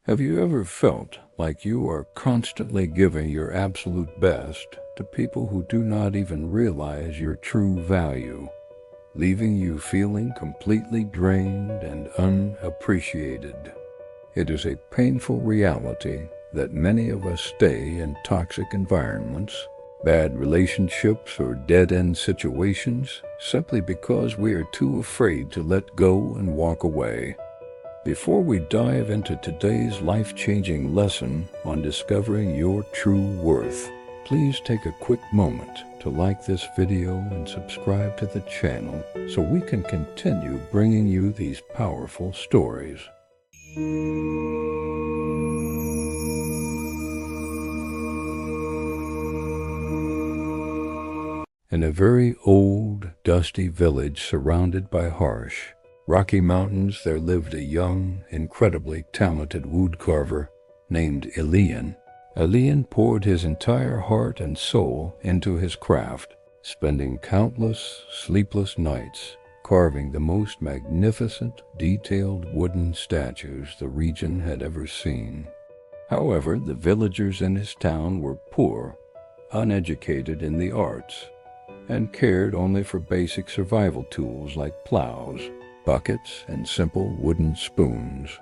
Have you ever felt like you are constantly giving your absolute best to people who do not even realize your true value, leaving you feeling completely drained and unappreciated? It is a painful reality that many of us stay in toxic environments, bad relationships, or dead-end situations simply because we are too afraid to let go and walk away. Before we dive into today's life-changing lesson on discovering your true worth, please take a quick moment to like this video and subscribe to the channel so we can continue bringing you these powerful stories. In a very old, dusty village surrounded by harsh, rocky mountains, there lived a young, incredibly talented woodcarver named Elian. Elian poured his entire heart and soul into his craft, spending countless sleepless nights carving the most magnificent, detailed wooden statues the region had ever seen. However, the villagers in his town were poor, uneducated in the arts, and cared only for basic survival tools like plows, buckets, and simple wooden spoons.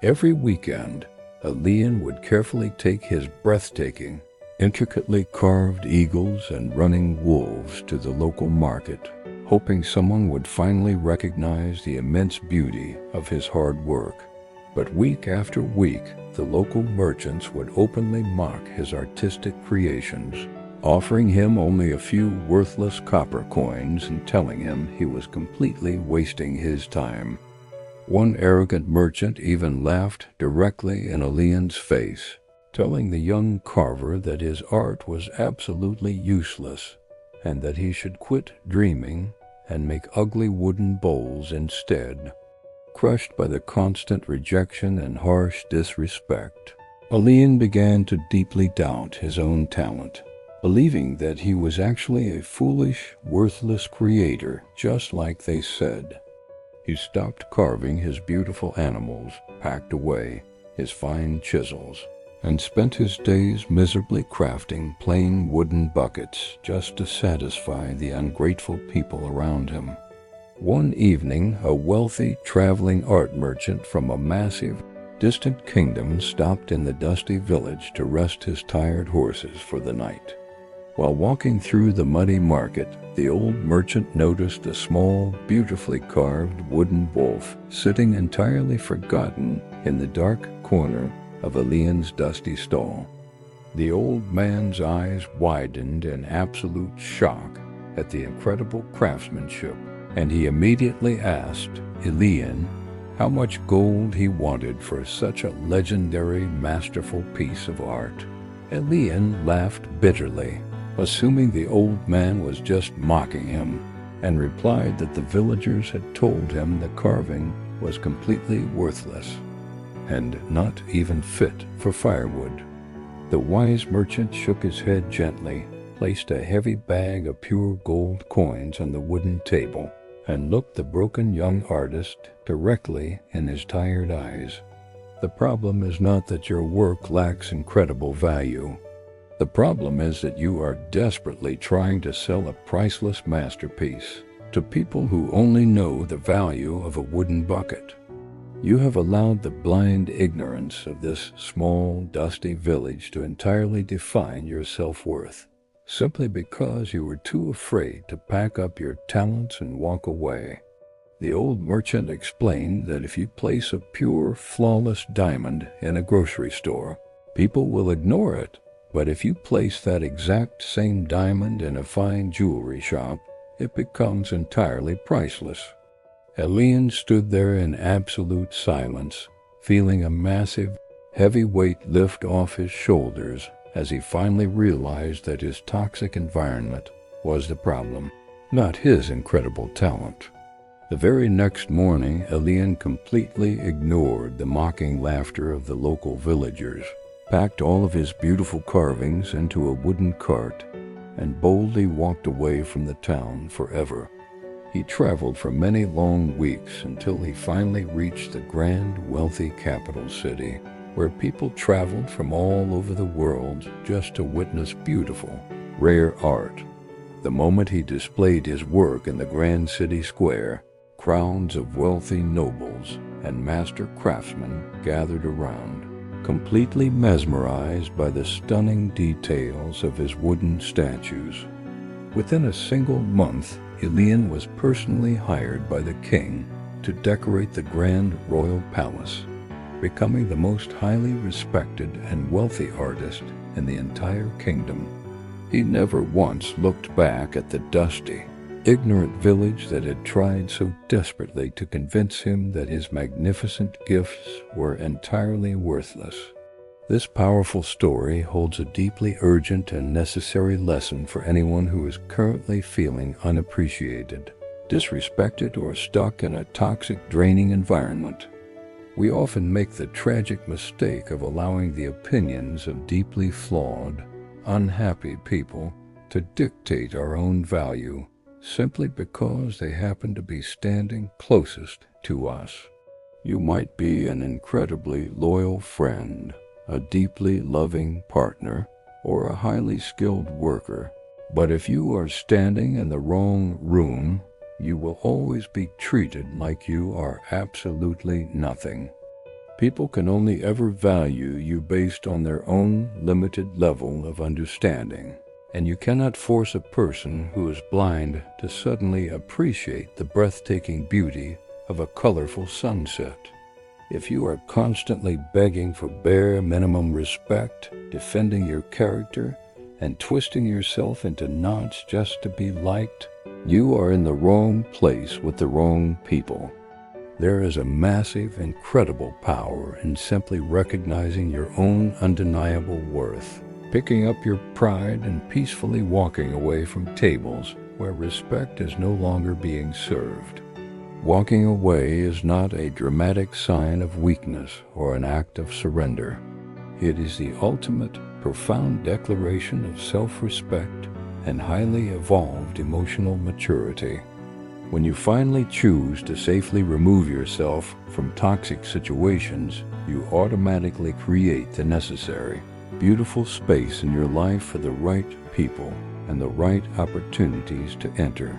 Every weekend, Elian would carefully take his breathtaking, intricately carved eagles and running wolves to the local market, hoping someone would finally recognize the immense beauty of his hard work. But week after week, the local merchants would openly mock his artistic creations, offering him only a few worthless copper coins and telling him he was completely wasting his time. One arrogant merchant even laughed directly in Elian's face, telling the young carver that his art was absolutely useless and that he should quit dreaming and make ugly wooden bowls instead. Crushed by the constant rejection and harsh disrespect, Elian began to deeply doubt his own talent, believing that he was actually a foolish, worthless creator, just like they said. He stopped carving his beautiful animals, packed away his fine chisels, and spent his days miserably crafting plain wooden buckets just to satisfy the ungrateful people around him. One evening, a wealthy traveling art merchant from a massive, distant kingdom stopped in the dusty village to rest his tired horses for the night. While walking through the muddy market, the old merchant noticed a small, beautifully carved wooden wolf sitting entirely forgotten in the dark corner of Elian's dusty stall. The old man's eyes widened in absolute shock at the incredible craftsmanship, and he immediately asked Elian how much gold he wanted for such a legendary, masterful piece of art. Elian laughed bitterly, assuming the old man was just mocking him, and replied that the villagers had told him the carving was completely worthless and not even fit for firewood. The wise merchant shook his head gently, placed a heavy bag of pure gold coins on the wooden table, and looked the broken young artist directly in his tired eyes. The problem is not that your work lacks incredible value. The problem is that you are desperately trying to sell a priceless masterpiece to people who only know the value of a wooden bucket. You have allowed the blind ignorance of this small, dusty village to entirely define your self-worth, simply because you were too afraid to pack up your talents and walk away. The old merchant explained that if you place a pure, flawless diamond in a grocery store, people will ignore it. But if you place that exact same diamond in a fine jewelry shop, it becomes entirely priceless. Elian stood there in absolute silence, feeling a massive, heavy weight lift off his shoulders as he finally realized that his toxic environment was the problem, not his incredible talent. The very next morning, Elian completely ignored the mocking laughter of the local villagers, packed all of his beautiful carvings into a wooden cart, and boldly walked away from the town forever. He traveled for many long weeks until he finally reached the grand, wealthy capital city, where people traveled from all over the world just to witness beautiful, rare art. The moment he displayed his work in the grand city square, crowds of wealthy nobles and master craftsmen gathered around, completely mesmerized by the stunning details of his wooden statues. Within a single month, Elian was personally hired by the king to decorate the grand royal palace, becoming the most highly respected and wealthy artist in the entire kingdom. He never once looked back at the dusty, ignorant village that had tried so desperately to convince him that his magnificent gifts were entirely worthless. This powerful story holds a deeply urgent and necessary lesson for anyone who is currently feeling unappreciated, disrespected, or stuck in a toxic, draining environment. We often make the tragic mistake of allowing the opinions of deeply flawed, unhappy people to dictate our own value simply because they happen to be standing closest to us. You might be an incredibly loyal friend, a deeply loving partner, or a highly skilled worker, but if you are standing in the wrong room, you will always be treated like you are absolutely nothing. People can only ever value you based on their own limited level of understanding, and you cannot force a person who is blind to suddenly appreciate the breathtaking beauty of a colorful sunset. If you are constantly begging for bare minimum respect, defending your character, and twisting yourself into knots just to be liked, you are in the wrong place with the wrong people. There is a massive, incredible power in simply recognizing your own undeniable worth, picking up your pride and peacefully walking away from tables where respect is no longer being served. Walking away is not a dramatic sign of weakness or an act of surrender. It is the ultimate, profound declaration of self-respect and highly evolved emotional maturity. When you finally choose to safely remove yourself from toxic situations, you automatically create the necessary, beautiful space in your life for the right people and the right opportunities to enter.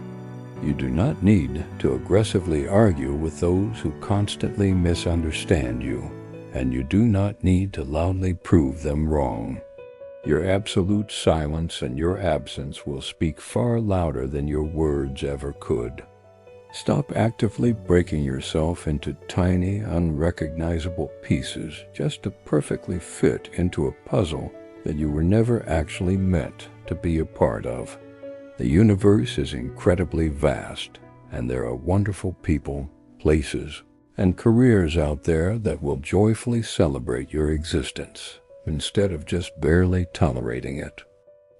You do not need to aggressively argue with those who constantly misunderstand you, and you do not need to loudly prove them wrong. Your absolute silence and your absence will speak far louder than your words ever could. Stop actively breaking yourself into tiny, unrecognizable pieces just to perfectly fit into a puzzle that you were never actually meant to be a part of. The universe is incredibly vast, and there are wonderful people, places, and careers out there that will joyfully celebrate your existence instead of just barely tolerating it.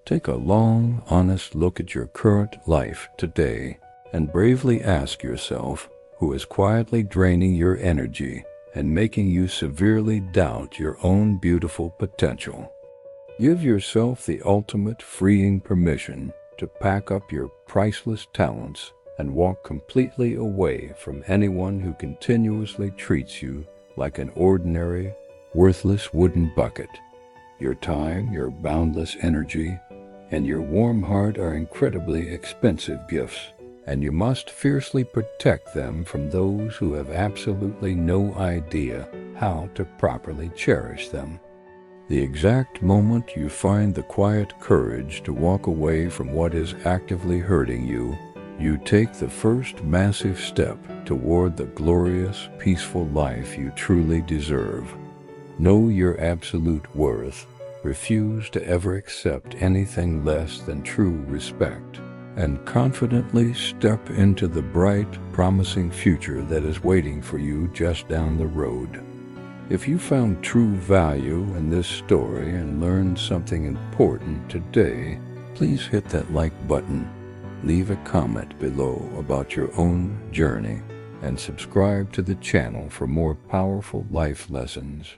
Take a long, honest look at your current life today and bravely ask yourself who is quietly draining your energy and making you severely doubt your own beautiful potential. Give yourself the ultimate freeing permission to pack up your priceless talents and walk completely away from anyone who continuously treats you like an ordinary, worthless wooden bucket. Your time, your boundless energy, and your warm heart are incredibly expensive gifts, and you must fiercely protect them from those who have absolutely no idea how to properly cherish them. The exact moment you find the quiet courage to walk away from what is actively hurting you, you take the first massive step toward the glorious, peaceful life you truly deserve. Know your absolute worth. Refuse to ever accept anything less than true respect, and confidently step into the bright, promising future that is waiting for you just down the road. If you found true value in this story and learned something important today, please hit that like button, leave a comment below about your own journey, and subscribe to the channel for more powerful life lessons.